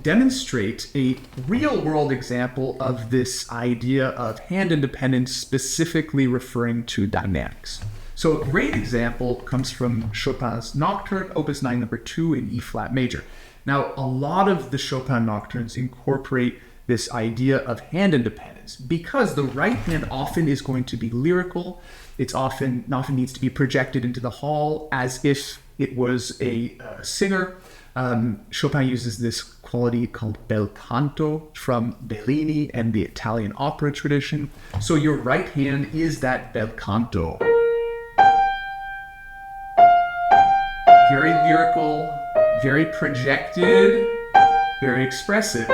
demonstrate a real-world example of this idea of hand independence, specifically referring to dynamics. So a great example comes from Chopin's Nocturne, Opus 9, number 2 in E-flat major. Now, a lot of the Chopin nocturnes incorporate this idea of hand independence because the right hand often is going to be lyrical. It often needs to be projected into the hall as if it was a singer. Chopin uses this quality called bel canto from Bellini and the Italian opera tradition. So your right hand is that bel canto. Very lyrical, very projected, very expressive.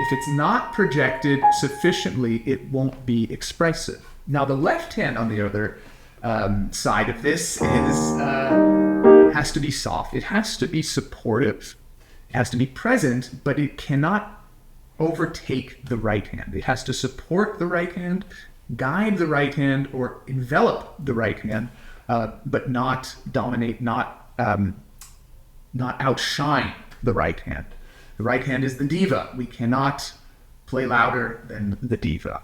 If it's not projected sufficiently, it won't be expressive. Now, the left hand, on the other side of this, has to be soft. It has to be supportive. It has to be present, but it cannot overtake the right hand. It has to support the right hand, guide the right hand, or envelop the right hand, but not dominate, not outshine the right hand. The right hand is the diva. We cannot play louder than the diva.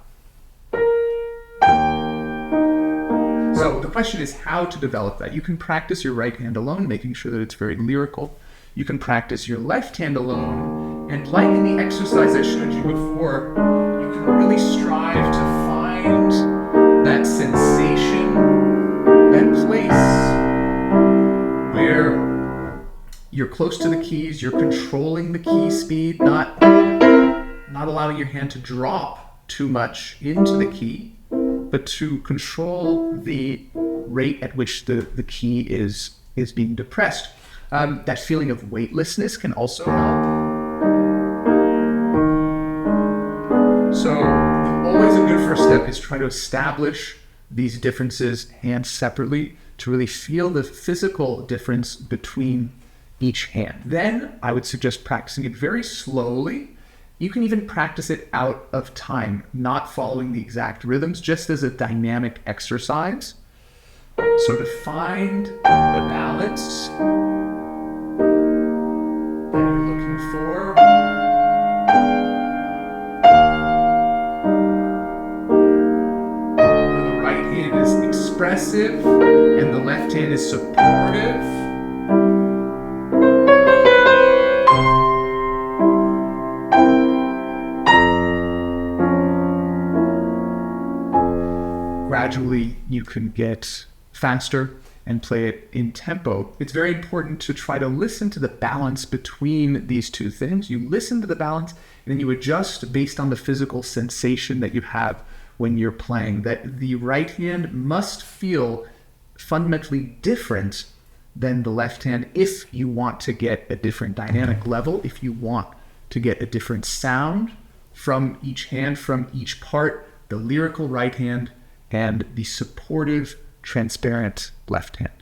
So the question is how to develop that. You can practice your right hand alone, making sure that it's very lyrical. You can practice your left hand alone, and like in the exercise I showed you before, you can really strive to find that sensation, that place where you're close to the keys, you're controlling the key speed, not allowing your hand to drop too much into the key, but to control the rate at which the key is being depressed. That feeling of weightlessness can also help. So always a good first step is try to establish these differences hands separately to really feel the physical difference between each hand. Then I would suggest practicing it very slowly. You can even practice it out of time, not following the exact rhythms, just as a dynamic exercise. So to find the balance that you're looking for, where the right hand is expressive and the left hand is supportive. Gradually, you can get faster and play it in tempo. It's very important to try to listen to the balance between these two things. You listen to the balance, and then you adjust based on the physical sensation that you have when you're playing. That the right hand must feel fundamentally different than the left hand if you want to get a different dynamic level, if you want to get a different sound from each hand, from each part, the lyrical right hand and the supportive, transparent left hand.